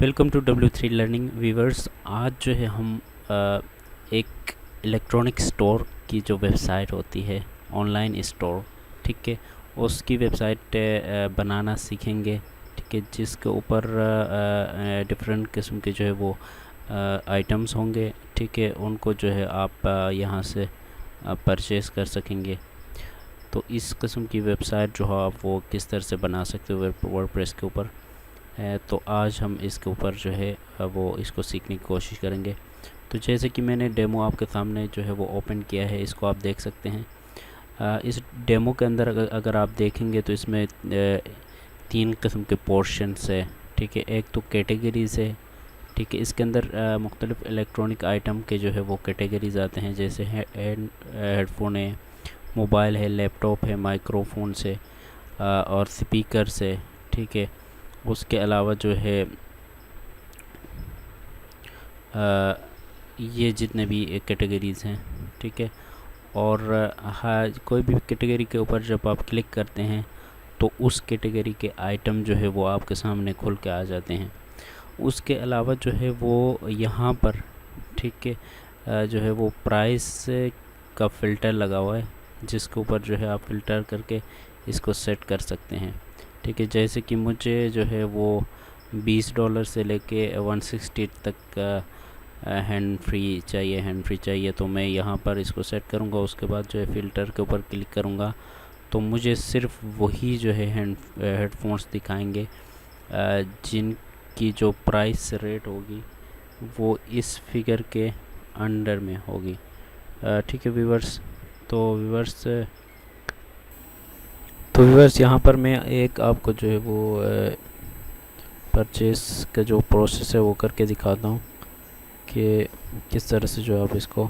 Welcome to W3 learning viewers. आज जो है हम एक इलेक्ट्रॉनिक स्टोर की जो वेबसाइट होती है, ऑनलाइन स्टोर, ठीक है, उसकी वेबसाइट बनाना सीखेंगे। ठीक है, जिसके ऊपर डिफरेंट किस्म के जो है वो आइटम्स होंगे। ठीक है, उनको जो है आप यहाँ से परचेज़ कर सकेंगे। तो इस किस्म की वेबसाइट जो है आप वो किस तरह से बना सकते हो वर्डप्रेस के ऊपर है, तो आज हम इसके ऊपर जो है वो इसको सीखने की कोशिश करेंगे। तो जैसे कि मैंने डेमो आपके सामने जो है वो ओपन किया है, इसको आप देख सकते हैं। इस डेमो के अंदर अगर आप देखेंगे तो इसमें तीन किस्म के पोर्शंस है। ठीक है, एक तो कैटेगरीज है। ठीक है, इसके अंदर मुख्तलिफ़ इलेक्ट्रॉनिक आइटम के जो है वो कैटेगरीज आते हैं, जैसे हेडफोन है, मोबाइल है, लैपटॉप है, माइक्रोफोन से और स्पीकर से। ठीक है, उसके अलावा जो है ये जितने भी कैटेगरीज़ हैं। ठीक है, और हाँ, कोई भी कैटेगरी के ऊपर जब आप क्लिक करते हैं तो उस कैटेगरी के आइटम जो है वो आपके सामने खुल के आ जाते हैं। उसके अलावा जो है वो यहाँ पर, ठीक है, जो है वो प्राइस का फ़िल्टर लगा हुआ है, जिसके ऊपर जो है आप फ़िल्टर करके इसको सेट कर सकते हैं। ठीक है, जैसे कि मुझे जो है वो $20 से लेके 160 तक हैंड फ्री चाहिए, तो मैं यहाँ पर इसको सेट करूँगा। उसके बाद जो है फ़िल्टर के ऊपर क्लिक करूँगा तो मुझे सिर्फ वही जो है हेडफोन्स दिखाएंगे जिनकी जो प्राइस रेट होगी वो इस फिगर के अंडर में होगी। ठीक है व्यूवर्स, तो व्यूवर्स यहाँ पर मैं एक आपको जो है वो परचेस का जो प्रोसेस है वो करके दिखाता हूँ कि किस तरह से जो आप इसको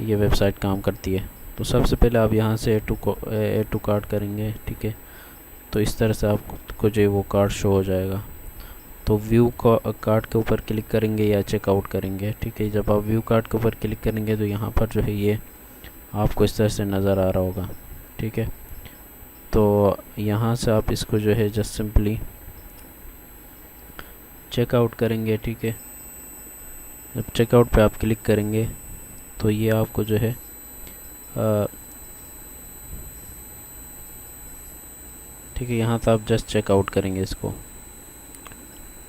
ये वेबसाइट काम करती है। तो सबसे पहले आप यहाँ से ऐड टू कार्ट करेंगे। ठीक है, तो इस तरह से आपको जो है वो कार्ड शो हो जाएगा। तो व्यू कार्ट के ऊपर क्लिक करेंगे या चेकआउट करेंगे। ठीक है, जब आप व्यू कार्ट के ऊपर क्लिक करेंगे तो यहाँ पर जो है ये आपको इस तरह से नज़र आ रहा होगा। ठीक है, तो यहाँ से आप इसको जो है जस्ट सिंपली चेकआउट करेंगे। ठीक है, जब चेकआउट पे आप क्लिक करेंगे तो ये आपको जो है ठीक है, यहाँ से आप जस्ट चेकआउट करेंगे इसको।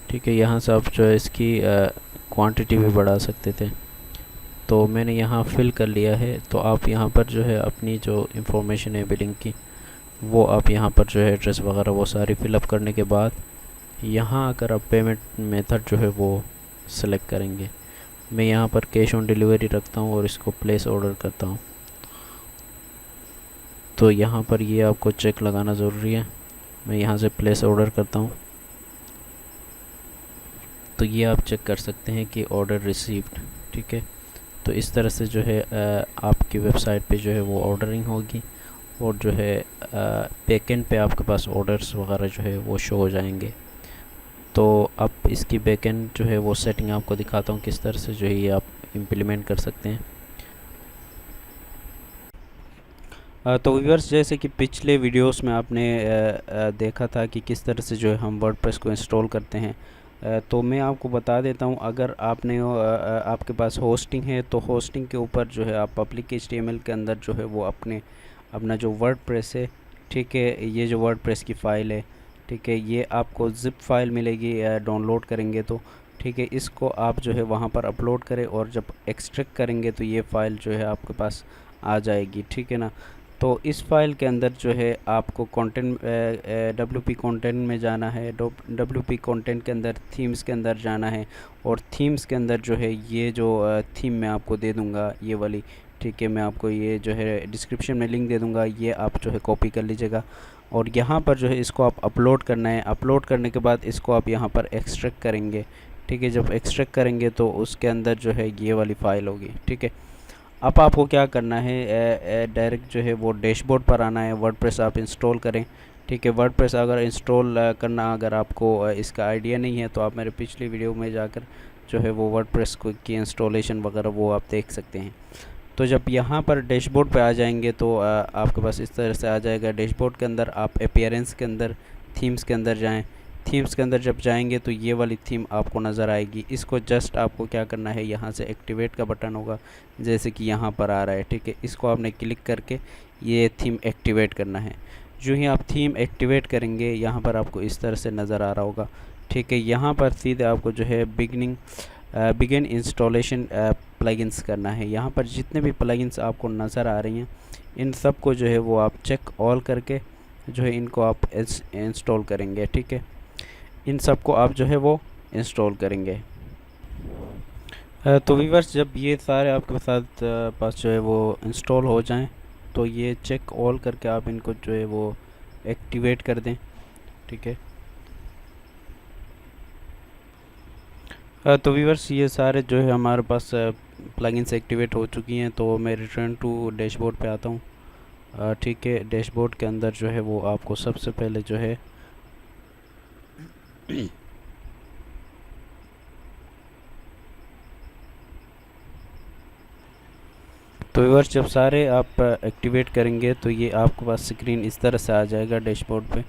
ठीक है, यहाँ से आप जो है इसकी क्वांटिटी भी बढ़ा सकते थे, तो मैंने यहाँ फिल कर लिया है। तो आप यहाँ पर जो है अपनी जो इंफॉर्मेशन है बिलिंग की, वो आप यहाँ पर जो है एड्रेस वगैरह वो सारी फिलअप करने के बाद यहाँ आकर आप पेमेंट मेथड जो है वो सिलेक्ट करेंगे। मैं यहाँ पर कैश ऑन डिलीवरी रखता हूँ और इसको प्लेस ऑर्डर करता हूँ। तो यहाँ पर ये आपको चेक लगाना ज़रूरी है। मैं यहाँ से प्लेस ऑर्डर करता हूँ, तो ये आप चेक कर सकते हैं कि ऑर्डर रिसीव्ड। ठीक है, तो इस तरह से जो है आपकी वेबसाइट पे जो है वो ऑर्डरिंग होगी और जो है बैकएंड पे आपके पास ऑर्डर्स वगैरह जो है वो शो हो जाएंगे। तो अब इसकी बैकएंड जो है वो सेटिंग आपको दिखाता हूँ किस तरह से जो है ये आप इम्प्लीमेंट कर सकते हैं। तो व्यूअर्स, जैसे कि पिछले वीडियोस में आपने देखा था कि किस तरह से जो है हम वर्डप्रेस को इंस्टॉल करते हैं, तो मैं आपको बता देता हूँ। अगर आपके पास होस्टिंग है तो होस्टिंग के ऊपर जो है आप पब्लिक HTML के अंदर जो है वो अपना जो वर्डप्रेस है, ठीक है, ये जो वर्डप्रेस की फ़ाइल है, ठीक है, ये आपको ज़िप फाइल मिलेगी डाउनलोड करेंगे तो। ठीक है, इसको आप जो है वहाँ पर अपलोड करें और जब एक्सट्रैक्ट करेंगे तो ये फ़ाइल जो है आपके पास आ जाएगी। ठीक है ना, तो इस फाइल के अंदर जो है आपको कंटेंट WP कंटेंट में जाना है। WP कंटेंट के अंदर थीम्स के अंदर जाना है और थीम्स के अंदर जो है ये जो थीम मैं आपको दे दूँगा ये वाली। ठीक है, मैं आपको ये जो है डिस्क्रिप्शन में लिंक दे दूँगा, ये आप जो है कॉपी कर लीजिएगा और यहाँ पर जो है इसको आप अपलोड करना है। अपलोड करने के बाद इसको आप यहाँ पर एक्सट्रैक्ट करेंगे। ठीक है, जब एक्सट्रैक्ट करेंगे तो उसके अंदर जो है ये वाली फ़ाइल होगी। ठीक है, अब आपको क्या करना है, डायरेक्ट जो है वो डैशबोर्ड पर आना है। वर्डप्रेस आप इंस्टॉल करें। ठीक है, वर्डप्रेस अगर इंस्टॉल करना अगर आपको इसका आइडिया नहीं है तो आप मेरे पिछली वीडियो में जाकर जो है वो वर्डप्रेस की इंस्टॉलेशन वगैरह वो आप देख सकते हैं। तो जब यहाँ पर डैशबोर्ड पे आ जाएंगे तो आपके पास इस तरह से आ जाएगा। डैशबोर्ड के अंदर आप अपीयरेंस के अंदर थीम्स के अंदर जाएं। थीम्स के अंदर जब जाएंगे तो ये वाली थीम आपको नज़र आएगी। इसको जस्ट आपको क्या करना है, यहाँ से एक्टिवेट का बटन होगा जैसे कि यहाँ पर आ रहा है, ठीक है। इसको आपने क्लिक करके ये थीम एक्टिवेट करना है। जो ही आप थीम एक्टिवेट करेंगे यहाँ पर आपको इस तरह से नज़र आ रहा होगा, ठीक है। यहाँ पर सीधे आपको जो है बिगिन इंस्टॉलेशन प्लगइन्स करना है। यहाँ पर जितने भी प्लगइन्स आपको नज़र आ रही हैं इन सब को जो है वो आप चेक ऑल करके जो है इनको आप इंस्टॉल करेंगे, ठीक है। इन सब को आप जो है वो इंस्टॉल करेंगे। तो व्यूअर्स जब ये सारे आपके साथ पास जो है वो इंस्टॉल हो जाएं तो ये चेक ऑल करके आप इनको जो है वो एक्टिवेट कर दें, ठीक है। तो व्यूअर्स ये सारे जो है हमारे पास प्लगइन्स एक्टिवेट हो चुकी हैं। तो मैं रिटर्न टू डैशबोर्ड पे आता हूँ, ठीक है। डैशबोर्ड के अंदर जो है वो आपको सबसे पहले जो है तो व्यूअर्स जब सारे आप एक्टिवेट करेंगे तो ये आपके पास स्क्रीन इस तरह से आ जाएगा डैशबोर्ड पे,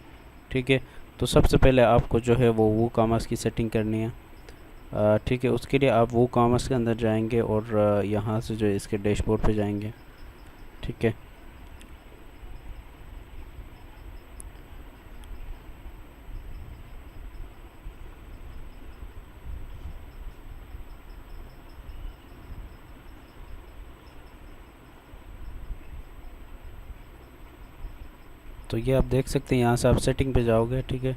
ठीक है। तो सबसे पहले आपको जो है वो वूकॉमर्स की सेटिंग करनी है, ठीक है। उसके लिए आप वूकॉमर्स के अंदर जाएंगे और यहाँ से जो है इसके डैशबोर्ड पे जाएंगे, ठीक है। तो ये आप देख सकते हैं, यहाँ से आप सेटिंग पे जाओगे, ठीक है।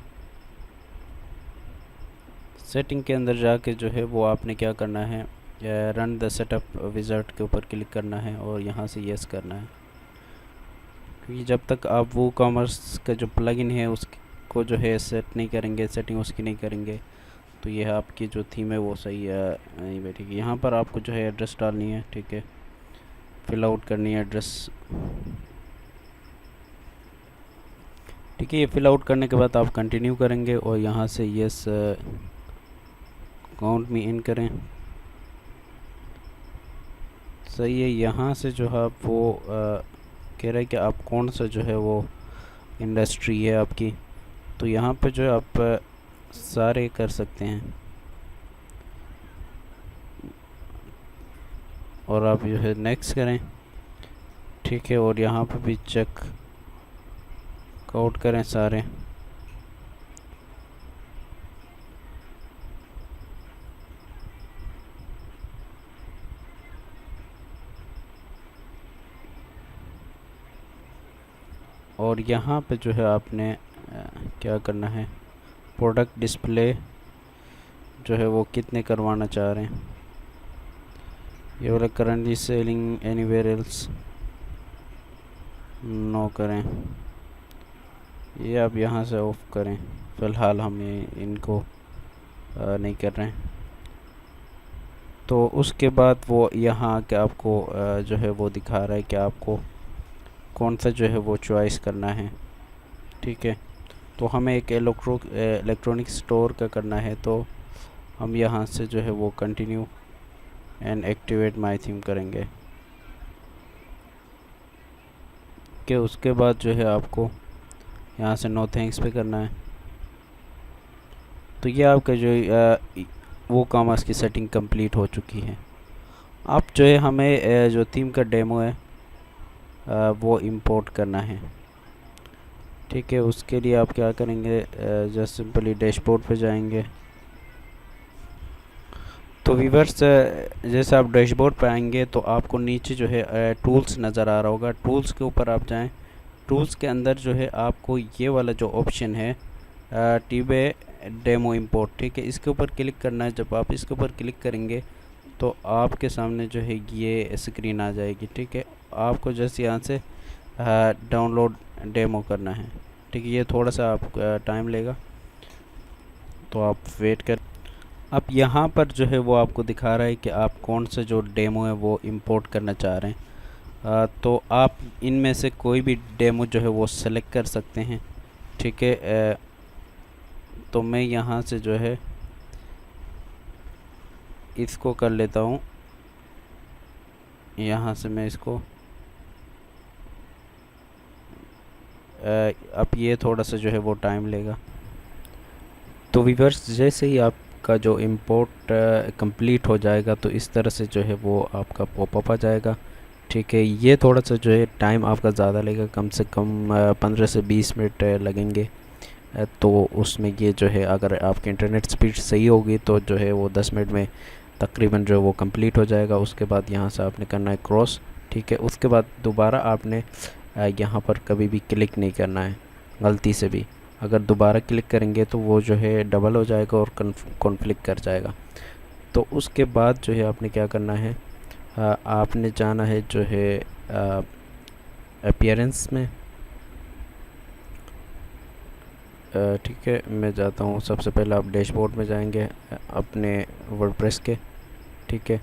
सेटिंग के अंदर जाके जो है वो आपने क्या करना है, रन द सेटअप विज़ार्ड के ऊपर क्लिक करना है और यहाँ से यस करना है। क्योंकि जब तक आप वो कॉमर्स का जो प्लगइन है उसको जो है सेट नहीं करेंगे, सेटिंग उसकी नहीं करेंगे, तो ये आपकी जो थीम है वो सही नहीं बैठेगी। यहाँ पर आपको जो है एड्रेस डालनी है, ठीक है। फिल आउट करनी है एड्रेस, ठीक है। ये फिल आउट करने के बाद आप कंटिन्यू करेंगे और यहाँ से यस अकाउंट में इन करें, सही है। यहाँ से जो है आप वो कह रहा है कि आप कौन सा जो है वो इंडस्ट्री है आपकी, तो यहाँ पे जो है आप सारे कर सकते हैं और आप जो है नेक्स्ट करें, ठीक है। और यहाँ पे भी चेक आउट करें सारे, और यहाँ पे जो है आपने क्या करना है, प्रोडक्ट डिस्प्ले जो है वो कितने करवाना चाह रहे हैं। ये वाला currently selling anywhere else know करें, ये आप यहाँ से ऑफ करें। फ़िलहाल हम इनको नहीं कर रहे हैं। तो उसके बाद वो यहाँ के आपको जो है वो दिखा रहा है कि आपको कौन सा जो है वो चॉइस करना है, ठीक है। तो हमें एक इलेक्ट्रॉनिक स्टोर का करना है, तो हम यहाँ से जो है वो continue and activate my theme करेंगे कि उसके बाद जो है आपको यहाँ से नो थैंक्स पे करना है। तो ये आपका जो वो कॉमर्स की सेटिंग कंप्लीट हो चुकी है। अब जो है हमें जो थीम का डेमो है वो इंपोर्ट करना है, ठीक है। उसके लिए आप क्या करेंगे, जस्ट सिंपली डैशबोर्ड पे जाएंगे। तो व्यूअर्स जैसे आप डैशबोर्ड पे आएंगे तो आपको नीचे जो है टूल्स नज़र आ रहा होगा, टूल्स के ऊपर आप जाएं। टूल्स के अंदर जो है आपको ये वाला जो ऑप्शन है टीबे डेमो इंपोर्ट, ठीक है, इसके ऊपर क्लिक करना है। जब आप इसके ऊपर क्लिक करेंगे तो आपके सामने जो है ये स्क्रीन आ जाएगी, ठीक है। आपको जैसे यहाँ से डाउनलोड डेमो करना है, ठीक है। ये थोड़ा सा आप टाइम लेगा, तो आप वेट कर। अब यहाँ पर जो है वो आपको दिखा रहा है कि आप कौन सा जो डेमो है वो इंपोर्ट करना चाह रहे हैं। तो आप इनमें से कोई भी डेमो जो है वो सेलेक्ट कर सकते हैं, ठीक है। तो मैं यहाँ से जो है इसको कर लेता हूँ, यहाँ से मैं इसको अब ये थोड़ा सा जो है वो टाइम लेगा, तो व्यूअर्स जैसे ही आपका जो इंपोर्ट कंप्लीट हो जाएगा तो इस तरह से जो है वो आपका पॉपअप आ जाएगा। ठीक है, ये थोड़ा सा जो है टाइम आपका ज़्यादा लगेगा, कम से कम 15 से 20 मिनट लगेंगे। तो उसमें ये जो है अगर आपकी इंटरनेट स्पीड सही होगी तो जो है वो 10 मिनट में तकरीबन जो है वो कंप्लीट हो जाएगा। उसके बाद यहाँ से आपने करना है क्रॉस। ठीक है, उसके बाद दोबारा आपने यहाँ पर कभी भी क्लिक नहीं करना है गलती से भी। अगर दोबारा क्लिक करेंगे तो वो जो है डबल हो जाएगा और कॉन्फ्लिक्ट कर जाएगा। तो उसके बाद जो है आपने क्या करना है, आपने जाना है जो है अपीयरेंस में। ठीक है, मैं जाता हूँ। सबसे पहले आप डैशबोर्ड में जाएंगे अपने वर्डप्रेस के। ठीक है,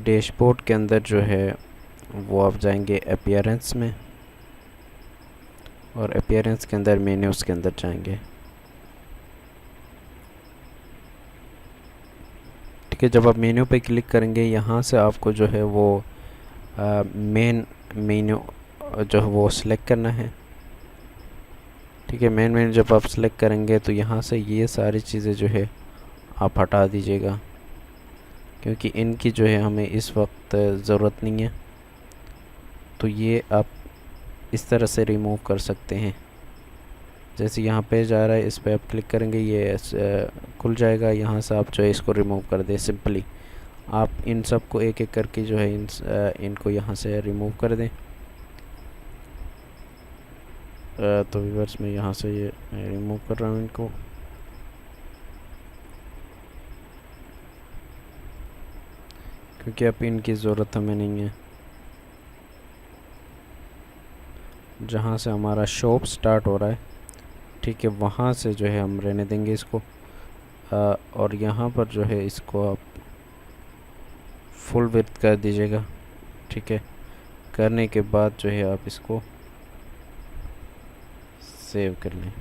डैशबोर्ड के अंदर जो है वो आप जाएंगे अपीयरेंस में, और अपीयरेंस के अंदर मेन्यूज़ के अंदर जाएंगे। ठीक है, जब आप मेन्यू पे क्लिक करेंगे यहाँ से आपको जो है वो मेन मेन्यू जो है वो सिलेक्ट करना है। ठीक है, मेन मेन्यू जब आप सिलेक्ट करेंगे तो यहाँ से ये सारी चीज़ें जो है आप हटा दीजिएगा, क्योंकि इनकी जो है हमें इस वक्त ज़रूरत नहीं है। तो ये आप इस तरह से रिमूव कर सकते हैं। जैसे यहाँ पे जा रहा है, इस पर आप क्लिक करेंगे, ये खुल जाएगा। यहाँ से आप जो है इसको रिमूव कर दें सिंपली। आप इन सब को एक एक करके जो है इनको यहाँ से रिमूव कर दें। तो व्यूअर्स मैं यहाँ से ये रिमूव कर रहा हूँ इनको। क्योंकि अब इनकी ज़रूरत हमें नहीं है। जहाँ से हमारा शॉप स्टार्ट हो रहा है, ठीक है, वहाँ से जो है हम रहने देंगे इसको। और यहाँ पर जो है इसको आप फुल विड्थ कर दीजिएगा। ठीक है, करने के बाद जो है आप इसको सेव कर लें।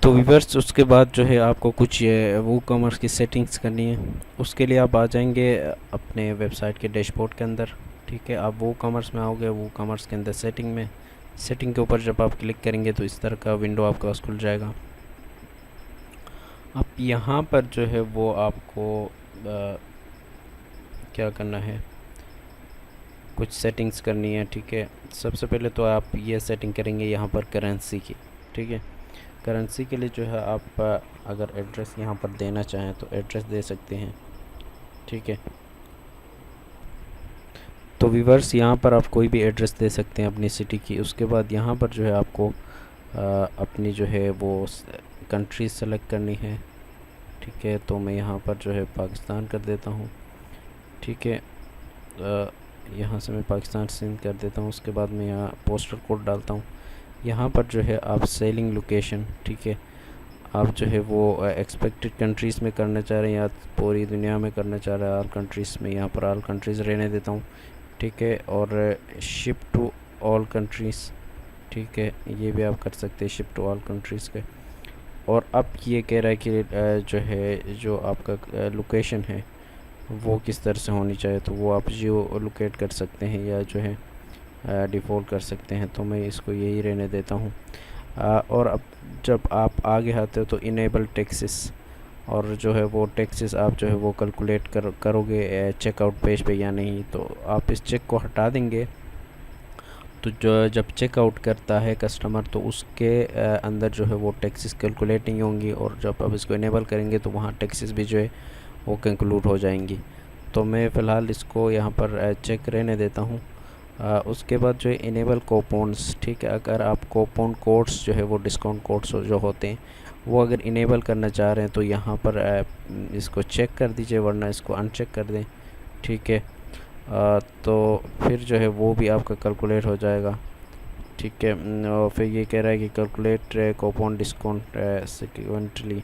तो व्यूअर्स उसके बाद जो है आपको कुछ ये वूकॉमर्स की सेटिंग्स करनी है। उसके लिए आप आ जाएंगे अपने वेबसाइट के डैशबोर्ड के अंदर। ठीक है, आप वूकॉमर्स में आओगे, वूकॉमर्स के अंदर सेटिंग में, सेटिंग के ऊपर जब आप क्लिक करेंगे तो इस तरह का विंडो आपके पास खुल जाएगा। अब यहाँ पर जो है वो आपको क्या करना है, कुछ सेटिंग्स करनी है। ठीक है, सबसे पहले तो आप ये सेटिंग करेंगे यहाँ पर करेंसी की। ठीक है, करेंसी के लिए जो है आप अगर एड्रेस यहाँ पर देना चाहें तो एड्रेस दे सकते हैं। ठीक है, तो व्यूअर्स यहाँ पर आप कोई भी एड्रेस दे सकते हैं अपनी सिटी की। उसके बाद यहाँ पर जो है आपको अपनी जो है वो कंट्री सेलेक्ट करनी है। ठीक है, तो मैं यहाँ पर जो है पाकिस्तान कर देता हूँ। ठीक है, यहाँ से मैं पाकिस्तान सिंध कर देता हूँ। उसके बाद मैं यहाँ पोस्टल कोड डालता हूँ। यहाँ पर जो है आप सेलिंग लोकेशन, ठीक है, आप जो है वो एक्सपेक्टेड कंट्रीज़ में करना चाह रहे हैं या पूरी दुनिया में करना चाह रहे हैं, ऑल कंट्रीज़ में। यहाँ पर ऑल कंट्रीज़ रहने देता हूँ। ठीक है, और शिप टू ऑल कंट्रीज़, ठीक है, ये भी आप कर सकते हैं शिप टू ऑल कंट्रीज़ के। और अब ये कह रहा है कि जो है जो आपका लोकेशन है वो किस तरह से होनी चाहिए, तो वो आप जियो लोकेट कर सकते हैं या जो है डिफ़ॉल्ट कर सकते हैं। तो मैं इसको यही रहने देता हूँ। और अब जब आप आगे आते हो तो इनेबल टैक्सेस, और जो है वो टैक्सेस आप जो है वो कैलकुलेट करोगे चेकआउट पेज पे या नहीं। तो आप इस चेक को हटा देंगे तो जो जब चेकआउट करता है कस्टमर तो उसके अंदर जो है वो टैक्सेस कैलकुलेट नहीं होंगी, और जब आप इसको इनेबल करेंगे तो वहाँ टैक्सेस भी जो है वो कंक्लूड हो जाएंगी। तो मैं फ़िलहाल इसको यहाँ पर चेक रहने देता हूँ। उसके बाद जो है इनेबल कूपन्स, ठीक है, अगर आप कूपन कोड्स जो है वो डिस्काउंट कोड्स जो होते हैं वो अगर इनेबल करना चाह रहे हैं तो यहाँ पर इसको चेक कर दीजिए, वरना इसको अनचेक कर दें। ठीक है, तो फिर जो है वो भी आपका कैलकुलेट हो जाएगा। ठीक है, और फिर ये कह रहा है कि कैलकुलेट कूपन डिस्काउंट सिक्वेंटली।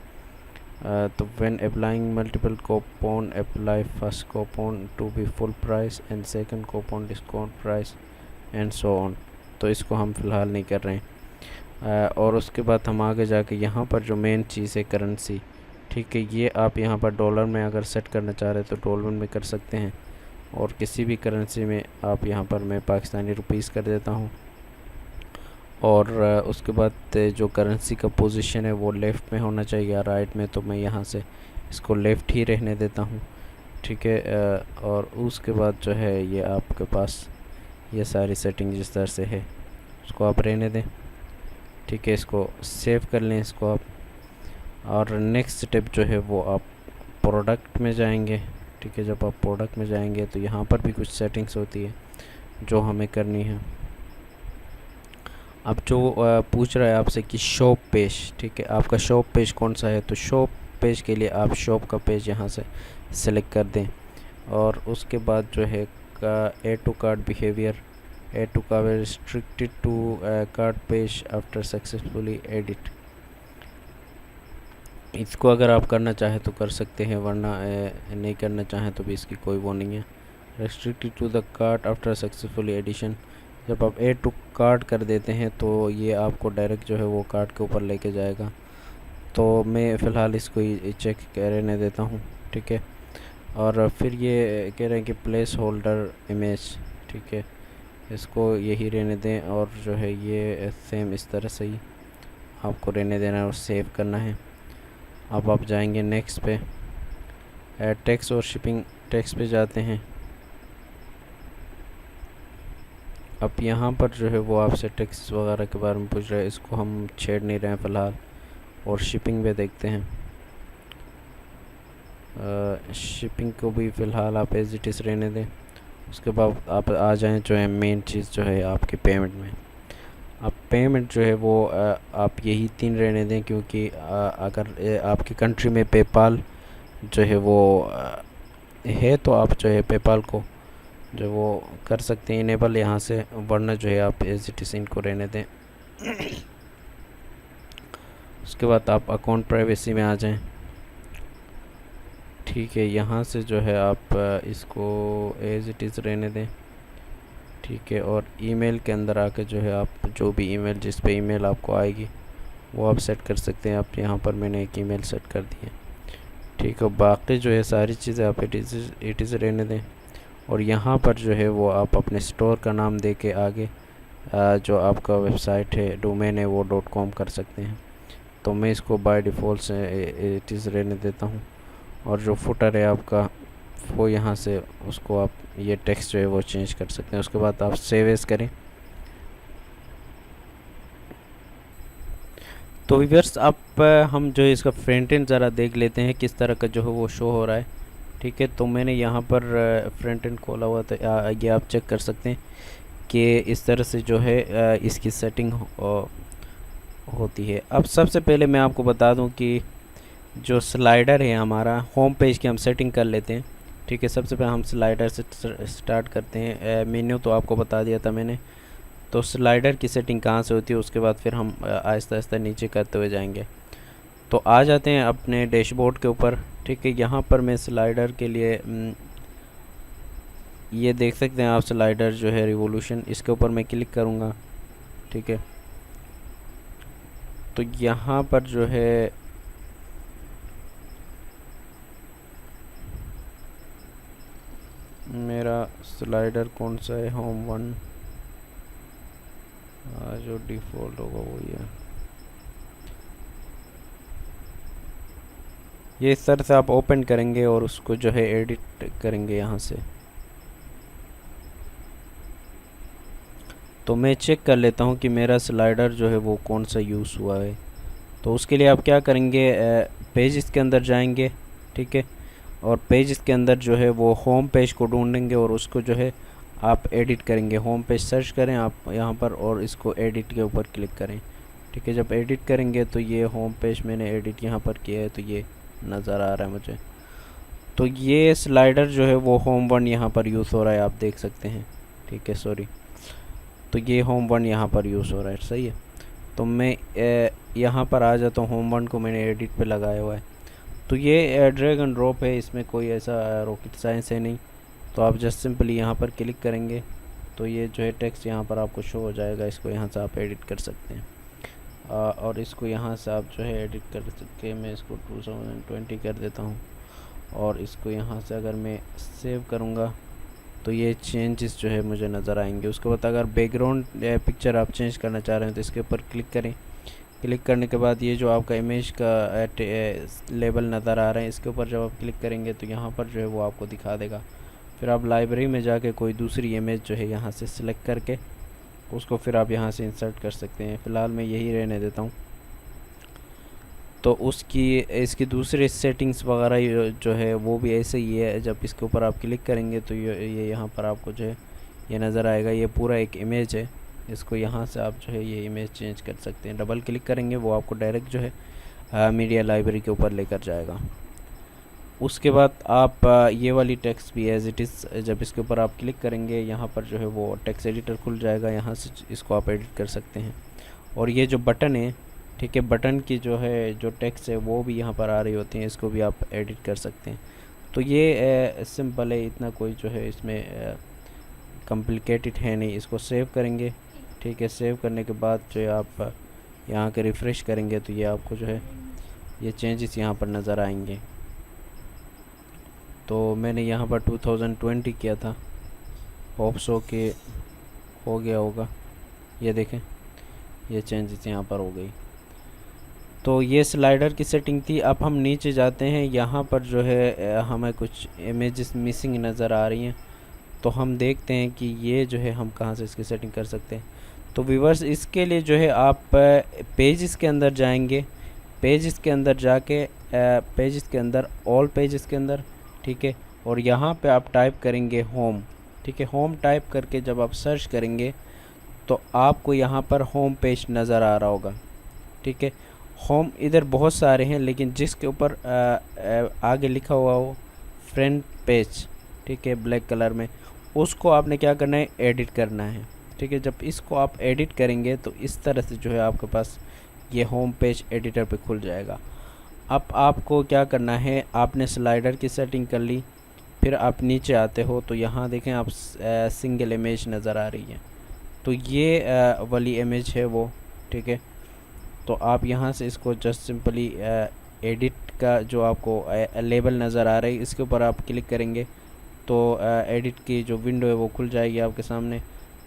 तो when applying multiple coupon apply first coupon to be full price and second coupon discount price and so on. तो इसको हम फ़िलहाल नहीं कर रहे हैं। और उसके बाद हम आगे जाके यहाँ पर जो मेन चीज़ है करेंसी, ठीक है, ये आप यहाँ पर डॉलर में अगर सेट करना चाह रहे हैं तो डॉलर में कर सकते हैं। और किसी भी करेंसी में आप यहाँ पर मैं पाकिस्तानी रुपीस कर देता हूँ। और उसके बाद जो करेंसी का पोजीशन है वो लेफ़्ट में होना चाहिए या राइट में, तो मैं यहाँ से इसको लेफ़्ट ही रहने देता हूँ। ठीक है, और उसके बाद जो है ये आपके पास ये सारी सेटिंग जिस तरह से है उसको आप रहने दें। ठीक है, इसको सेव कर लें इसको आप। और नेक्स्ट स्टेप जो है वो आप प्रोडक्ट में जाएंगे। ठीक है, जब आप प्रोडक्ट में जाएंगे तो यहाँ पर भी कुछ सेटिंग्स होती है जो हमें करनी है। अब जो पूछ रहा है आपसे कि शॉप पेज, ठीक है, आपका शॉप पेज कौन सा है, तो शॉप पेज के लिए आप शॉप का पेज यहाँ से सेलेक्ट कर दें। और उसके बाद जो है add to cart behaviour, add to cart restricted to cart page after successfully edit, इसको अगर आप करना चाहें तो कर सकते हैं, वरना नहीं करना चाहें तो भी इसकी कोई वो नहीं है। Restricted to the cart after successfully addition, जब आप ऐड टू कार्ट कर देते हैं तो ये आपको डायरेक्ट जो है वो कार्ट के ऊपर लेके जाएगा। तो मैं फ़िलहाल इसको ही चेक रहने देता हूँ। ठीक है, और फिर ये कह रहे हैं कि प्लेस होल्डर इमेज, ठीक है, इसको यही रहने दें। और जो है ये सेम इस तरह से ही आपको रहने देना है और सेव करना है। अब आप जाएंगे नेक्स्ट पे, टैक्स और शिपिंग टैक्स पे जाते हैं। अब यहाँ पर जो है वो आपसे टैक्स वगैरह के बारे में पूछ रहा है, इसको हम छेड़ नहीं रहे हैं फ़िलहाल। और शिपिंग पे देखते हैं, शिपिंग को भी फ़िलहाल आप एज इट इज़ रहने दें। उसके बाद आप आ जाएं जो है मेन चीज़ जो है आपकी पेमेंट में। अब पेमेंट जो है वो आप यही 3 रहने दें, क्योंकि अगर आपकी कंट्री में पेपाल जो है वो है तो आप जो है पेपाल को जो वो कर सकते हैं इनेबल यहाँ से, वरना जो है आप एज इट इज़ इनको रहने दें। उसके बाद आप अकाउंट प्राइवेसी में आ जाएं। ठीक है, यहाँ से जो है आप इसको एज इट इज़ रहने दें। ठीक है, और ईमेल के अंदर आकर जो है आप जो भी ईमेल जिस पे ईमेल आपको आएगी वो आप सेट कर सकते हैं। आप यहाँ पर मैंने एक ईमेल सेट कर दी है। ठीक है, बाकी जो है सारी चीज़ें आप इट इज़ रहने दें। और यहाँ पर जो है वो आप अपने स्टोर का नाम दे के आगे जो आपका वेबसाइट है डोमेन है वो .com कर सकते हैं। तो मैं इसको बाय डिफ़ॉल्ट से इट इज़ रहने देता हूँ। और जो फुटर है आपका वो यहाँ से उसको आप ये टेक्स्ट जो है वो चेंज कर सकते हैं। उसके बाद आप सेव एज़ करें। तो व्यूअर्स आप हम जो है इसका फ्रंट एंड ज़रा देख लेते हैं किस तरह का जो है वो शो हो रहा है। ठीक है, तो मैंने यहाँ पर फ्रंट एंड खोला हुआ था, ये आप चेक कर सकते हैं कि इस तरह से जो है इसकी सेटिंग होती है। अब सबसे पहले मैं आपको बता दूं कि जो स्लाइडर है हमारा होम पेज की हम सेटिंग कर लेते हैं। ठीक है, सबसे पहले हम स्लाइडर से स्टार्ट करते हैं। मेन्यू तो आपको बता दिया था मैंने, तो स्लाइडर की सेटिंग कहाँ से होती है उसके बाद फिर हम आहिस्ता आहिस्ता नीचे करते हुए जाएंगे। तो आ जाते हैं अपने डैशबोर्ड के ऊपर। ठीक है, यहाँ पर मैं स्लाइडर के लिए ये देख सकते हैं आप स्लाइडर जो है रिवॉल्यूशन, इसके ऊपर मैं क्लिक करूँगा। ठीक है, तो यहाँ पर जो है मेरा स्लाइडर कौन सा है, होम 1 जो डिफ़ॉल्ट होगा वो ये इस तरह से आप ओपन करेंगे और उसको जो है एडिट करेंगे यहाँ से। तो मैं चेक कर लेता हूँ कि मेरा स्लाइडर जो है वो कौन सा यूज़ हुआ है। तो उसके लिए आप क्या करेंगे, पेज के अंदर जाएंगे। ठीक है, और पेज के अंदर जो है वो होम पेज को ढूंढेंगे और उसको जो है आप एडिट करेंगे। होम पेज सर्च करें आप यहाँ पर और इसको एडिट के ऊपर क्लिक करें। ठीक है, जब एडिट करेंगे तो ये होम पेज मैंने एडिट यहाँ पर किया है तो ये नज़र आ रहा है मुझे। तो ये स्लाइडर जो है वो होम 1 यहाँ पर यूज़ हो रहा है, आप देख सकते हैं। ठीक है, सॉरी, तो ये होम 1 यहाँ पर यूज़ हो रहा है, सही है। तो मैं यहाँ पर आ जाता हूँ, होम 1 को मैंने एडिट पे लगाया हुआ है। तो ये ड्रैग एंड ड्रॉप है, इसमें कोई ऐसा रॉकेट साइंस है नहीं। तो आप जस्ट सिंपली यहाँ पर क्लिक करेंगे तो ये जो है टेक्स्ट यहाँ पर आपको शो हो जाएगा। इसको यहाँ से आप एडिट कर सकते हैं और इसको यहाँ से आप जो है एडिट कर सकते हैं। मैं इसको 2020 कर देता हूँ और इसको यहाँ से अगर मैं सेव करूँगा तो ये चेंजेस जो है मुझे नज़र आएंगे। उसके बाद अगर बैकग्राउंड पिक्चर आप चेंज करना चाह रहे हैं तो इसके ऊपर क्लिक करें। क्लिक करने के बाद ये जो आपका इमेज का लेबल नज़र आ रहा है, इसके ऊपर जब आप क्लिक करेंगे तो यहाँ पर जो है वो आपको दिखा देगा। फिर आप लाइब्रेरी में जाके कोई दूसरी इमेज जो है यहाँ से सिलेक्ट करके उसको फिर आप यहाँ से इंसर्ट कर सकते हैं। फ़िलहाल मैं यही रहने देता हूँ। तो इसकी दूसरी सेटिंग्स वगैरह जो है वो भी ऐसे ही है। जब इसके ऊपर आप क्लिक करेंगे तो ये यहाँ पर आपको जो है ये नज़र आएगा। ये पूरा एक इमेज है, इसको यहाँ से आप जो है ये इमेज चेंज कर सकते हैं। डबल क्लिक करेंगे वो आपको डायरेक्ट जो है मीडिया लाइब्रेरी के ऊपर लेकर जाएगा। उसके बाद आप ये वाली टेक्स्ट भी एज़ इट इज़, जब इसके ऊपर आप क्लिक करेंगे यहाँ पर जो है वो टेक्स्ट एडिटर खुल जाएगा। यहाँ से इसको आप एडिट कर सकते हैं। और ये जो बटन है, ठीक है, बटन की जो है जो टेक्स्ट है वो भी यहाँ पर आ रही होती हैं, इसको भी आप एडिट कर सकते हैं। तो ये सिंपल है, इतना कोई जो है इसमें कॉम्प्लिकेटेड है नहीं। इसको सेव करेंगे, ठीक है। सेव करने के बाद जो है आप यहाँ के रिफ़्रेश करेंगे तो ये आपको जो है ये चेंजेस यहाँ पर नज़र आएंगे। तो मैंने यहाँ पर 2020 किया था, होप सो के हो गया होगा। ये देखें ये चेंजेस यहाँ पर हो गई। तो ये स्लाइडर की सेटिंग थी। अब हम नीचे जाते हैं, यहाँ पर जो है हमें कुछ इमेजेस मिसिंग नज़र आ रही हैं। तो हम देखते हैं कि ये जो है हम कहाँ से इसकी सेटिंग कर सकते हैं। तो व्यूअर्स इसके लिए जो है आप पेजेस के अंदर जाएंगे। पेजेस के अंदर जाके पेजेस के अंदर ऑल पेजेस के अंदर, ठीक है, और यहाँ पे आप टाइप करेंगे होम, ठीक है। होम टाइप करके जब आप सर्च करेंगे तो आपको यहाँ पर होम पेज नज़र आ रहा होगा, ठीक है। होम इधर बहुत सारे हैं, लेकिन जिसके ऊपर आगे लिखा हुआ हो फ्रंट पेज, ठीक है, ब्लैक कलर में, उसको आपने क्या करना है, एडिट करना है, ठीक है। जब इसको आप एडिट करेंगे तो इस तरह से जो है आपके पास ये होम पेज एडिटर पे खुल जाएगा। अब आपको क्या करना है, आपने स्लाइडर की सेटिंग कर ली, फिर आप नीचे आते हो तो यहाँ देखें आप सिंगल इमेज नज़र आ रही है। तो ये वाली इमेज है वो, ठीक है। तो आप यहाँ से इसको जस्ट सिंपली एडिट का जो आपको लेबल नज़र आ रही है इसके ऊपर आप क्लिक करेंगे तो एडिट की जो विंडो है वो खुल जाएगी आपके सामने।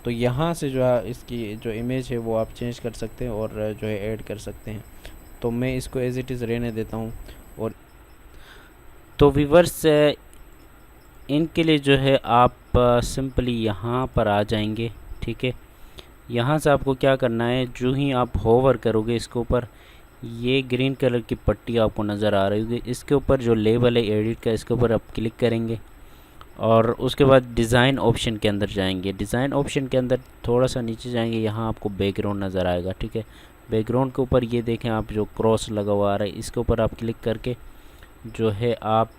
तो यहाँ से जो है इसकी जो इमेज है वो आप चेंज कर सकते हैं और जो है ऐड कर सकते हैं। तो मैं इसको एज़ इट इज़ रहने देता हूँ। और तो व्यूअर्स इनके लिए जो है आप सिंपली यहाँ पर आ जाएंगे, ठीक है। यहाँ से आपको क्या करना है, जो ही आप होवर करोगे इसके ऊपर ये ग्रीन कलर की पट्टी आपको नज़र आ रही होगी, इसके ऊपर जो लेबल है एडिट का इसके ऊपर आप क्लिक करेंगे और उसके बाद डिज़ाइन ऑप्शन के अंदर जाएंगे। डिज़ाइन ऑप्शन के अंदर थोड़ा सा नीचे जाएंगे, यहाँ आपको बैकग्राउंड नज़र आएगा, ठीक है। बैकग्राउंड के ऊपर ये देखें आप जो क्रॉस लगा हुआ आ रहा है इसके ऊपर आप क्लिक करके जो है आप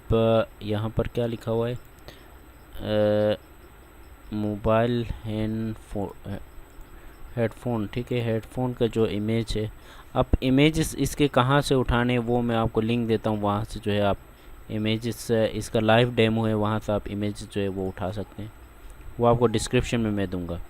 यहाँ पर क्या लिखा हुआ है, मोबाइल हेडफोन, ठीक है, हेडफोन का जो इमेज है, आप इमेजेस इसके कहाँ से उठाने वो मैं आपको लिंक देता हूँ, वहाँ से जो है आप इमेजेस, इसका लाइव डेमो है वहाँ से आप इमेजेस जो है वो उठा सकते हैं, वो आपको डिस्क्रिप्शन में मैं दूंगा।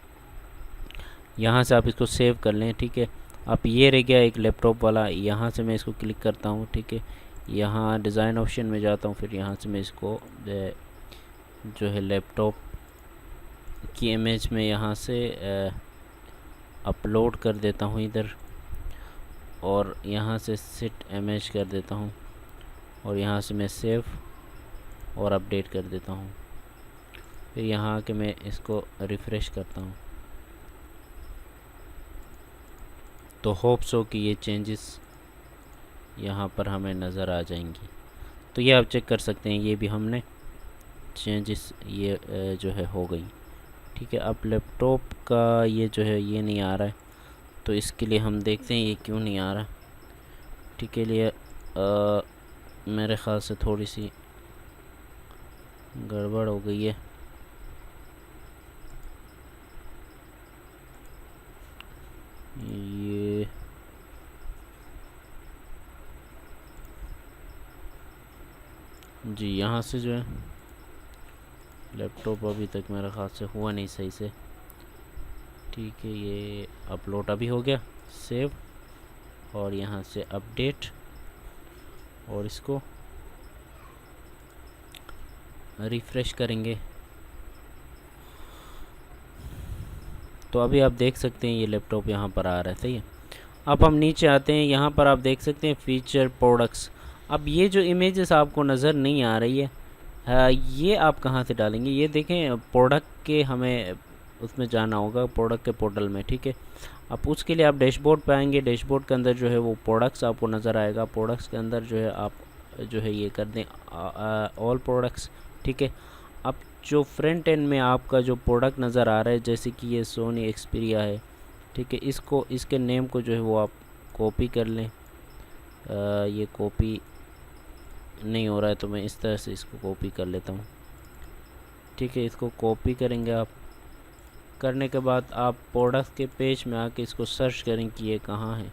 यहाँ से आप इसको सेव कर लें, ठीक है। अब ये रह गया एक लैपटॉप वाला, यहाँ से मैं इसको क्लिक करता हूँ, ठीक है। यहाँ डिज़ाइन ऑप्शन में जाता हूँ, फिर यहाँ से मैं इसको जो है लैपटॉप की इमेज में यहाँ से अपलोड कर देता हूँ इधर, और यहाँ से सेट इमेज कर देता हूँ और यहाँ से मैं सेव और अपडेट कर देता हूँ। फिर यहाँ आके मैं इसको रिफ़्रेश करता हूँ। तो होप सो कि ये चेंजेस यहाँ पर हमें नज़र आ जाएंगी। तो ये आप चेक कर सकते हैं, ये भी हमने चेंजेस ये जो है हो गई, ठीक है। अब लैपटॉप का ये जो है ये नहीं आ रहा है, तो इसके लिए हम देखते हैं ये क्यों नहीं आ रहा, ठीक है। लिए मेरे ख़्याल से थोड़ी सी गड़बड़ हो गई है। ये जी यहाँ से जो है लैपटॉप अभी तक मेरे ख़्याल से हुआ नहीं सही से, ठीक है। ये अपलोड अभी हो गया, सेव और यहाँ से अपडेट और इसको रिफ़्रेश करेंगे तो अभी आप देख सकते हैं ये लैपटॉप यहाँ पर आ रहा है, सही है। अब हम नीचे आते हैं, यहाँ पर आप देख सकते हैं फीचर प्रोडक्ट्स। अब ये जो इमेजेस आपको नज़र नहीं आ रही है, ये आप कहाँ से डालेंगे? ये देखें प्रोडक्ट के, हमें उसमें जाना होगा प्रोडक्ट के पोर्टल में, ठीक है। अब उसके लिए आप डैशबोर्ड पे आएंगे, डैशबोर्ड के अंदर जो है वो प्रोडक्ट्स आपको नज़र आएगा। प्रोडक्ट्स के अंदर जो है आप जो है ये कर दें ऑल प्रोडक्ट्स, ठीक है। अब जो फ्रंट एंड में आपका जो प्रोडक्ट नज़र आ रहा है, जैसे कि ये सोनी एक्सपीरिया है, ठीक है, इसको, इसके नेम को जो है वो आप कॉपी कर लें। ये कॉपी नहीं हो रहा है तो मैं इस तरह से इसको कॉपी कर लेता हूँ, ठीक है। इसको कॉपी करेंगे आप, करने के बाद आप प्रोडक्ट के पेज में आके इसको सर्च करें कि ये कहाँ है,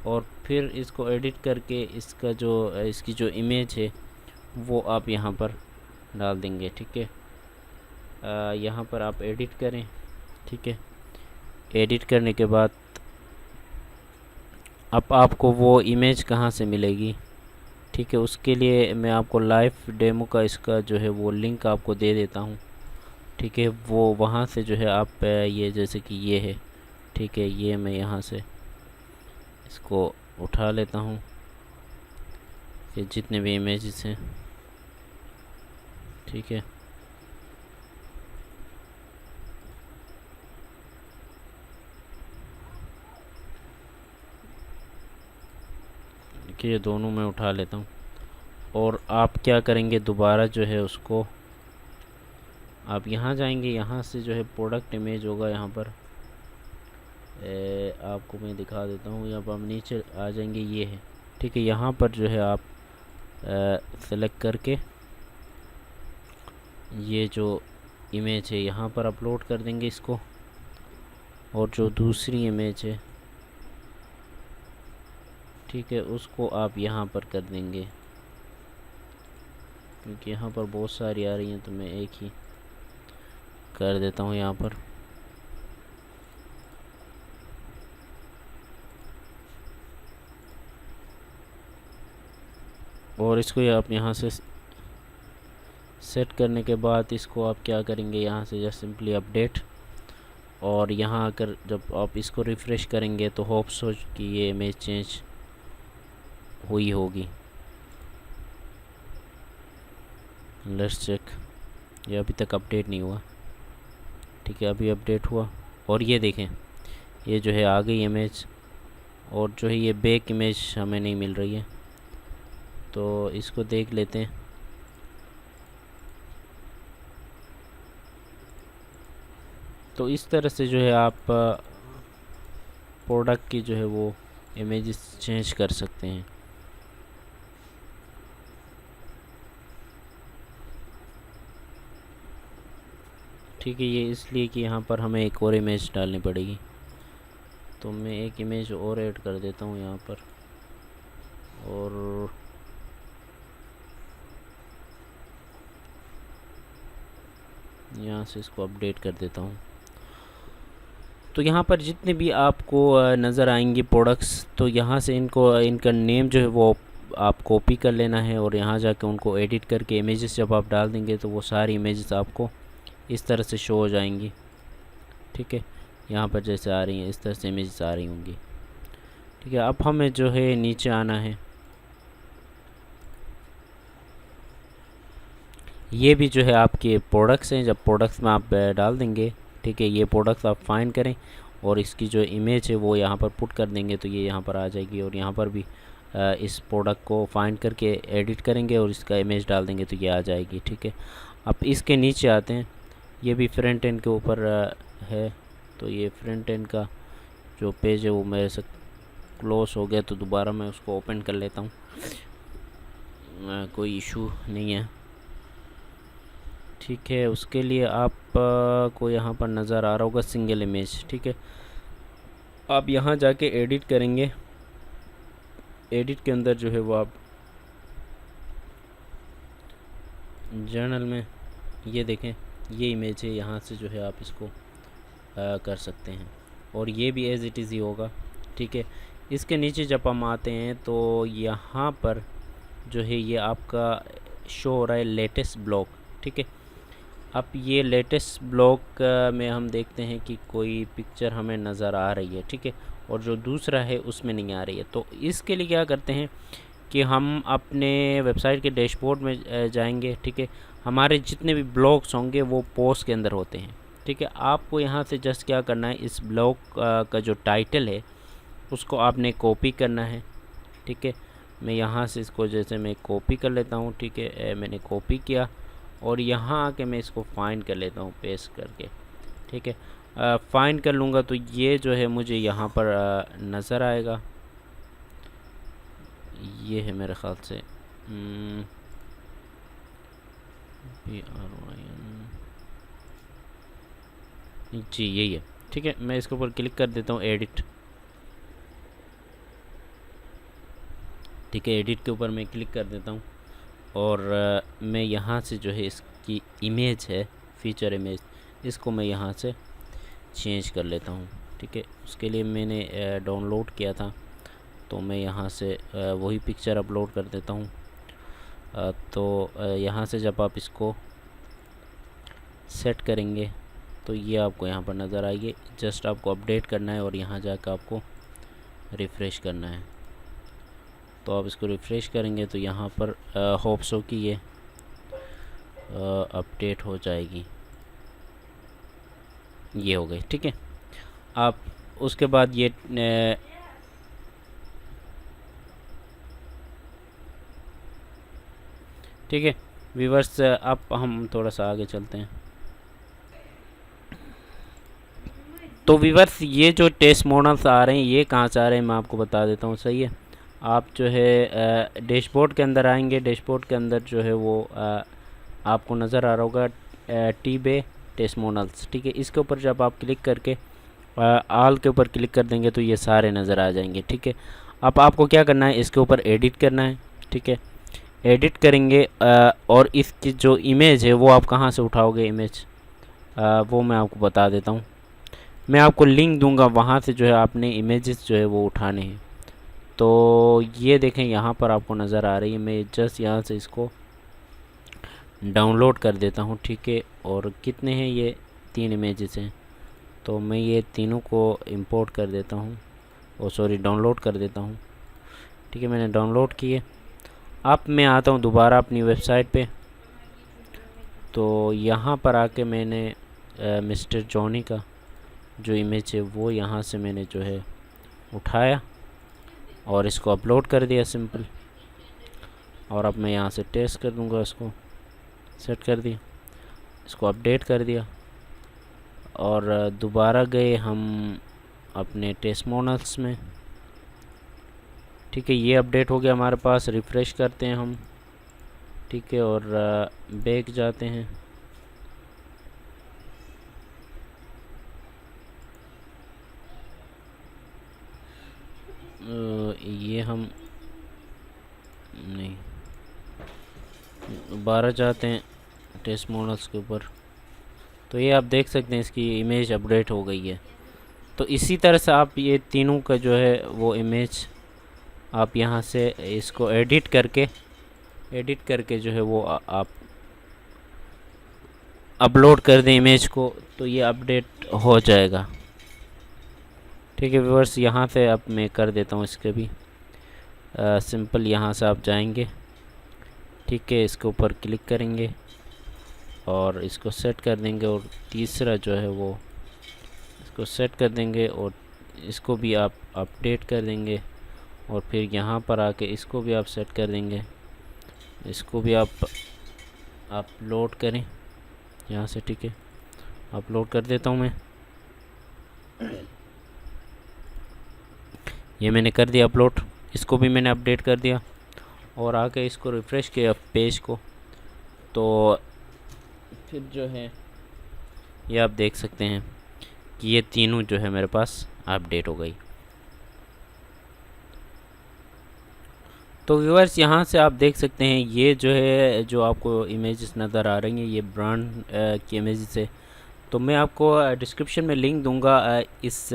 और फिर इसको एडिट करके इसका जो इसकी जो इमेज है वो आप यहाँ पर डाल देंगे, ठीक है। यहाँ पर आप एडिट करें, ठीक है। एडिट करने के बाद अब आपको वो इमेज कहाँ से मिलेगी, ठीक है। उसके लिए मैं आपको लाइव डेमो का इसका जो है वो लिंक आपको दे देता हूँ, ठीक है। वो वहाँ से जो है आप ये जैसे कि ये है, ठीक है, ये मैं यहाँ से इसको उठा लेता हूँ, ये जितने भी इमेजेस हैं, ठीक है। ये दोनों मैं उठा लेता हूँ, और आप क्या करेंगे, दोबारा जो है उसको आप यहाँ जाएंगे, यहाँ से जो है प्रोडक्ट इमेज होगा यहाँ पर, आपको मैं दिखा देता हूँ। यहाँ पर हम नीचे आ जाएंगे, ये है, ठीक है। यहाँ पर जो है आप सेलेक्ट करके ये जो इमेज है यहाँ पर अपलोड कर देंगे इसको, और जो दूसरी इमेज है, ठीक है, उसको आप यहाँ पर कर देंगे, क्योंकि यहाँ पर बहुत सारी आ रही हैं तो मैं एक ही कर देता हूँ यहाँ पर। और इसको आप यहाँ से सेट करने के बाद इसको आप क्या करेंगे, यहाँ से जस्ट सिंपली अपडेट, और यहाँ आकर जब आप इसको रिफ़्रेश करेंगे तो होप सो कि ये इमेज चेंज हुई होगी। लेट्स चेक, ये अभी तक अपडेट नहीं हुआ, ठीक है। अभी अपडेट हुआ, और ये देखें ये जो है आ गई इमेज, और जो है ये बैक इमेज हमें नहीं मिल रही है, तो इसको देख लेते हैं। तो इस तरह से जो है आप प्रोडक्ट की जो है वो इमेजेस चेंज कर सकते हैं। ठीक है, ये इसलिए कि यहाँ पर हमें एक और इमेज डालनी पड़ेगी, तो मैं एक इमेज और ऐड कर देता हूँ यहाँ पर, और यहाँ से इसको अपडेट कर देता हूँ। तो यहाँ पर जितने भी आपको नज़र आएंगे प्रोडक्ट्स, तो यहाँ से इनका नेम जो है वो आप कॉपी कर लेना है, और यहाँ जाके उनको एडिट करके इमेजेस जब आप डाल देंगे तो वो सारी इमेजेस आपको इस तरह से शो हो जाएंगी, ठीक है। यहाँ पर जैसे आ रही हैं इस तरह से इमेजेस आ रही होंगी, ठीक है। अब हमें जो है नीचे आना है, ये भी जो है आपके प्रोडक्ट्स हैं, जब प्रोडक्ट्स में आप डाल देंगे, ठीक है, ये प्रोडक्ट्स आप फाइंड करें और इसकी जो इमेज है वो यहाँ पर पुट कर देंगे तो ये यहाँ पर आ जाएगी, और यहाँ पर भी इस प्रोडक्ट को फाइंड करके एडिट करेंगे और इसका इमेज डाल देंगे तो ये आ जाएगी, ठीक है। अब इसके नीचे आते हैं, ये भी फ्रंट एंड के ऊपर है, तो ये फ्रंट एंड का जो पेज है वो मेरे से क्लोज हो गया, तो दोबारा मैं उसको ओपन कर लेता हूँ, कोई इशू नहीं है, ठीक है। उसके लिए आप को यहाँ पर नज़र आ रहा होगा सिंगल इमेज, ठीक है। आप यहाँ जाके एडिट करेंगे, एडिट के अंदर जो है वो आप जर्नल में ये देखें, ये इमेज है, यहाँ से जो है आप इसको कर सकते हैं, और ये भी एज़ इट इज़ ही होगा, ठीक है। इसके नीचे जब हम आते हैं तो यहाँ पर जो है ये आपका शो हो रहा है लेटेस्ट ब्लॉग, ठीक है। अब ये लेटेस्ट ब्लॉग में हम देखते हैं कि कोई पिक्चर हमें नज़र आ रही है, ठीक है, और जो दूसरा है उसमें नहीं आ रही है। तो इसके लिए क्या करते हैं कि हम अपने वेबसाइट के डैशबोर्ड में जाएंगे, ठीक है। हमारे जितने भी ब्लॉग्स होंगे वो पोस्ट के अंदर होते हैं, ठीक है। आपको यहाँ से जस्ट क्या करना है, इस ब्लॉग का जो टाइटल है उसको आपने कॉपी करना है, ठीक है। मैं यहाँ से इसको जैसे मैं कॉपी कर लेता हूँ, ठीक है। मैंने कॉपी किया और यहाँ आके मैं इसको फाइंड कर लेता हूँ पेस्ट करके, ठीक है। फाइंड कर लूँगा तो ये जो है मुझे यहाँ पर नज़र आएगा। ये है मेरे ख़्याल से जी, यही है, ठीक है। मैं इसके ऊपर क्लिक कर देता हूँ एडिट, ठीक है। एडिट के ऊपर मैं क्लिक कर देता हूँ और मैं यहाँ से जो है इसकी इमेज है, फीचर इमेज, इसको मैं यहाँ से चेंज कर लेता हूँ, ठीक है। उसके लिए मैंने डाउनलोड किया था तो मैं यहाँ से वही पिक्चर अपलोड कर देता हूँ। तो यहाँ से जब आप इसको सेट करेंगे तो ये आपको यहाँ पर नज़र आएगी। जस्ट आपको अपडेट करना है और यहाँ जाकर आपको रिफ़्रेश करना है। तो आप इसको रिफ़्रेश करेंगे तो यहाँ पर होप्स हो कि ये अपडेट हो जाएगी। ये हो गई, ठीक है। आप उसके बाद ये ठीक है व्यूअर्स, अब हम थोड़ा सा आगे चलते हैं। तो व्यूअर्स, ये जो टेस्ट मॉडल्स आ रहे हैं ये कहाँ से आ रहे हैं मैं आपको बता देता हूँ, सही है। आप जो है डैशबोर्ड के अंदर आएंगे। डैशबोर्ड के अंदर जो है वो आपको नज़र आ रहा होगा टी-बे टेस्ट मॉडल्स, ठीक है। इसके ऊपर जब आप क्लिक करके आल के ऊपर क्लिक कर देंगे तो ये सारे नज़र आ जाएंगे, ठीक है। अब आपको क्या करना है, इसके ऊपर एडिट करना है, ठीक है। एडिट करेंगे और इसकी जो इमेज है वो आप कहाँ से उठाओगे इमेज, वो मैं आपको बता देता हूँ। मैं आपको लिंक दूंगा, वहाँ से जो है आपने इमेजेस जो है वो उठाने हैं। तो ये देखें यहाँ पर आपको नज़र आ रही है। मैं जस्ट यहाँ से इसको डाउनलोड कर देता हूँ, ठीक है। और कितने हैं, ये 3 इमेजेस हैं। तो मैं ये तीनों को इंपोर्ट कर देता हूँ, ओ सॉरी डाउनलोड कर देता हूँ, ठीक है। मैंने डाउनलोड किए। अब मैं आता हूँ दोबारा अपनी वेबसाइट पे। तो यहाँ पर आके मैंने मिस्टर जॉनी का जो इमेज है वो यहाँ से मैंने जो है उठाया और इसको अपलोड कर दिया सिंपल। और अब मैं यहाँ से टेस्ट कर दूँगा, इसको सेट कर दिया, इसको अपडेट कर दिया और दोबारा गए हम अपने टेस्ट मॉडल्स में, ठीक है। ये अपडेट हो गया हमारे पास। रिफ़्रेश करते हैं हम, ठीक है, और बैक जाते हैं। ये हम नहीं, दोबारा जाते हैं टेस्ट मॉडल्स के ऊपर। तो ये आप देख सकते हैं इसकी इमेज अपडेट हो गई है। तो इसी तरह से आप ये तीनों का जो है वो इमेज आप यहाँ से इसको एडिट करके जो है वो आप अपलोड कर दें इमेज को, तो ये अपडेट हो जाएगा, ठीक है व्यूअर्स। यहाँ से अब मैं कर देता हूँ इसके भी सिंपल। यहाँ से आप जाएंगे, ठीक है, इसके ऊपर क्लिक करेंगे और इसको सेट कर देंगे और तीसरा जो है वो इसको सेट कर देंगे और इसको भी आप अपडेट कर देंगे और फिर यहाँ पर आके इसको भी आप सेट कर देंगे। इसको भी आप अपलोड करें यहाँ से, ठीक है। अपलोड कर देता हूँ मैं, ये मैंने कर दिया अपलोड। इसको भी मैंने अपडेट कर दिया और आके इसको रिफ़्रेश किया पेज को, तो फिर जो है ये आप देख सकते हैं कि ये तीनों जो है मेरे पास अपडेट हो गई। तो व्यूअर्स, यहाँ से आप देख सकते हैं ये जो है जो आपको इमेजेस नज़र आ रही हैं ये ब्रांड की इमेजेस है। तो मैं आपको डिस्क्रिप्शन में लिंक दूंगा इस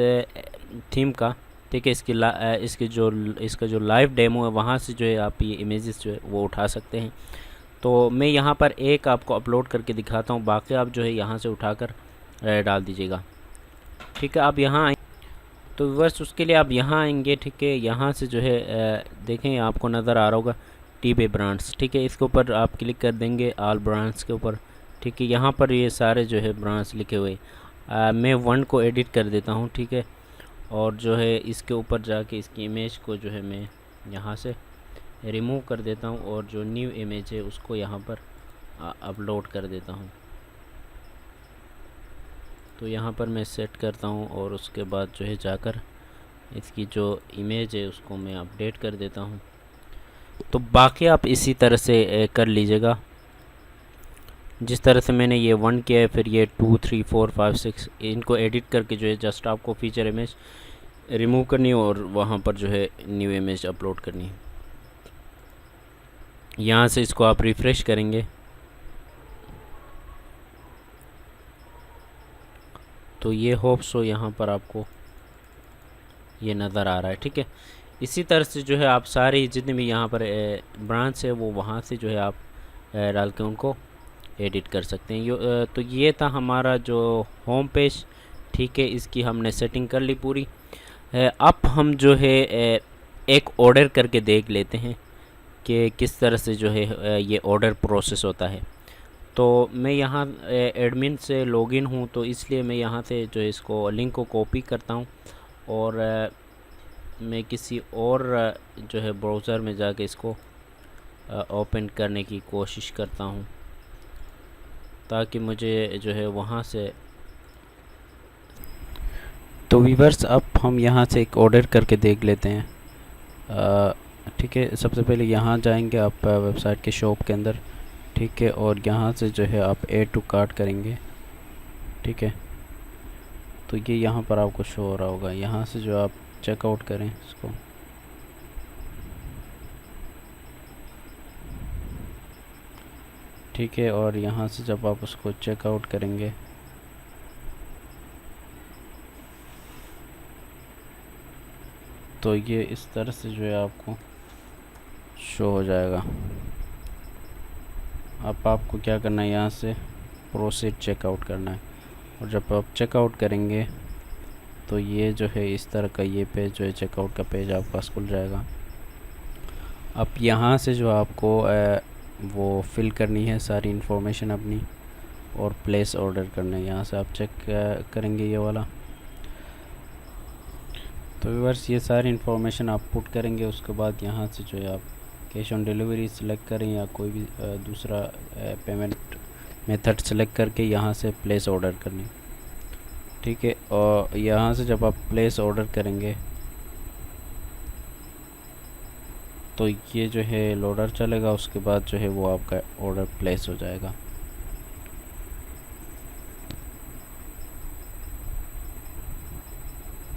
थीम का, ठीक है। इसका जो लाइव डेमो है वहाँ से जो है आप ये इमेजेस जो है वो उठा सकते हैं। तो मैं यहाँ पर एक आपको अपलोड करके दिखाता हूँ, बाकी आप जो है यहाँ से उठाकर डाल दीजिएगा। ठीक है, आप यहाँ तो व्यूअर्स उसके लिए आप यहाँ आएंगे। ठीक है, यहाँ से जो है देखें आपको नज़र आ रहा होगा टीबे ब्रांड्स। ठीक है, इसके ऊपर आप क्लिक कर देंगे ऑल ब्रांड्स के ऊपर। ठीक है, यहाँ पर ये सारे जो है ब्रांड्स लिखे हुए। मैं वन को एडिट कर देता हूँ। ठीक है, और जो है इसके ऊपर जाके इसकी इमेज को जो है मैं यहाँ से रिमूव कर देता हूँ और जो न्यू इमेज है उसको यहाँ पर अपलोड कर देता हूँ। तो यहाँ पर मैं सेट करता हूँ और उसके बाद जो है जाकर इसकी जो इमेज है उसको मैं अपडेट कर देता हूँ। तो बाकी आप इसी तरह से कर लीजिएगा जिस तरह से मैंने ये 1 किया है। फिर ये 2 3 4 5 6 इनको एडिट करके जो है जस्ट आपको फीचर इमेज रिमूव करनी है और वहाँ पर जो है न्यू इमेज अपलोड करनी है। यहाँ से इसको आप रिफ़्रेश करेंगे तो ये होप सो यहाँ पर आपको ये नज़र आ रहा है। ठीक है, इसी तरह से जो है आप सारी जितने भी यहाँ पर ब्रांच है वो वहाँ से जो है आप डाल के उनको एडिट कर सकते हैं। तो ये था हमारा जो होम पेज। ठीक है, इसकी हमने सेटिंग कर ली पूरी। अब हम जो है एक ऑर्डर करके देख लेते हैं कि किस तरह से जो है ये ऑर्डर प्रोसेस होता है। तो मैं यहाँ एडमिन से लॉगिन हूँ, तो इसलिए मैं यहाँ से जो है इसको लिंक को कॉपी करता हूँ और मैं किसी और जो है ब्राउज़र में जाके इसको ओपन करने की कोशिश करता हूँ ताकि मुझे जो है वहाँ से। तो व्यूअर्स अब हम यहाँ से एक ऑर्डर करके देख लेते हैं। ठीक है, सबसे पहले यहाँ जाएंगे आप वेबसाइट के शॉप के अंदर। ठीक है, और यहाँ से जो है आप ऐड टू कार्ट करेंगे। ठीक है, तो ये यहाँ पर आपको शो हो रहा होगा। यहाँ से जो आप चेकआउट करें इसको। ठीक है, और यहाँ से जब आप उसको चेकआउट करेंगे तो ये इस तरह से जो है आपको शो हो जाएगा। अब आपको क्या करना है, यहाँ से प्रोसीड चेकआउट करना है और जब आप चेकआउट करेंगे तो ये जो है इस तरह का ये पेज जो है चेकआउट का पेज आपके पास खुल जाएगा। अब यहाँ से जो आपको वो फिल करनी है सारी इन्फॉर्मेशन अपनी और प्लेस ऑर्डर करना है। यहाँ से आप चेक करेंगे ये वाला। तो व्यूअर्स ये सारी इन्फॉर्मेशन आप पुट करेंगे, उसके बाद यहाँ से जो है आप कैश ऑन डिलीवरी सेलेक्ट करें या कोई भी दूसरा पेमेंट मेथड सेलेक्ट करके यहाँ से प्लेस ऑर्डर करनी। ठीक है, और यहाँ से जब आप प्लेस ऑर्डर करेंगे तो ये जो है लोडर चलेगा, उसके बाद जो है वो आपका ऑर्डर प्लेस हो जाएगा।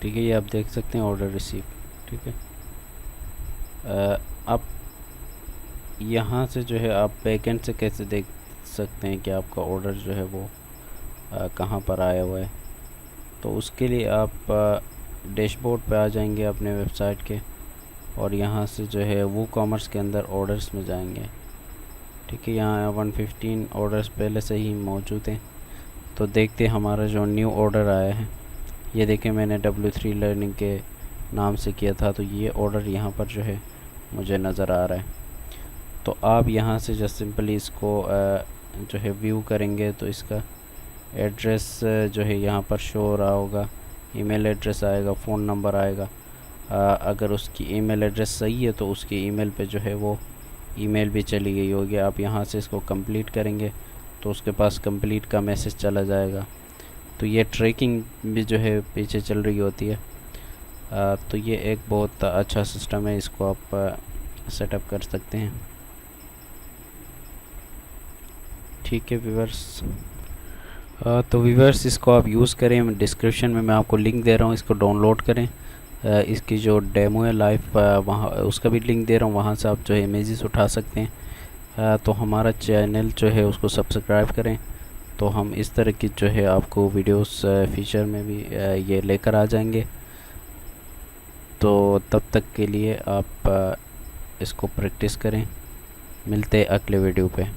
ठीक है, ये आप देख सकते हैं ऑर्डर रिसीव। ठीक है, अब यहाँ से जो है आप बैकएंड से कैसे देख सकते हैं कि आपका ऑर्डर जो है वो कहाँ पर आया हुआ है। तो उसके लिए आप डैशबोर्ड पे आ जाएंगे अपने वेबसाइट के और यहाँ से जो है वो कॉमर्स के अंदर ऑर्डर्स में जाएंगे। ठीक है, यहाँ 115 ऑर्डर्स पहले से ही मौजूद हैं। तो देखते हमारा जो न्यू ऑर्डर आया है, ये देखें मैंने W3 लर्निंग के नाम से किया था, तो ये ऑर्डर यहाँ पर जो है मुझे नज़र आ रहा है। तो आप यहाँ से जस्ट सिंपली इसको जो है व्यू करेंगे तो इसका एड्रेस जो है यहाँ पर शो हो रहा होगा। ईमेल एड्रेस आएगा, फ़ोन नंबर आएगा। अगर उसकी ईमेल एड्रेस सही है तो उसकी ईमेल पे जो है वो ईमेल भी चली गई होगी। आप यहाँ से इसको कंप्लीट करेंगे तो उसके पास कंप्लीट का मैसेज चला जाएगा। तो ये ट्रैकिंग भी जो है पीछे चल रही होती है। तो ये एक बहुत अच्छा सिस्टम है, इसको आप सेटअप कर सकते हैं। ठीक है व्यूअर्स, तो व्यूअर्स इसको आप यूज़ करें। डिस्क्रिप्शन में मैं आपको लिंक दे रहा हूँ, इसको डाउनलोड करें। इसकी जो डेमो है लाइव वहाँ उसका भी लिंक दे रहा हूँ, वहाँ से आप जो है इमेजेस उठा सकते हैं। तो हमारा चैनल जो है उसको सब्सक्राइब करें, तो हम इस तरह की जो है आपको वीडियोस फीचर में भी ये लेकर आ जाएंगे। तो तब तक के लिए आप इसको प्रैक्टिस करें। मिलते अगले वीडियो पे।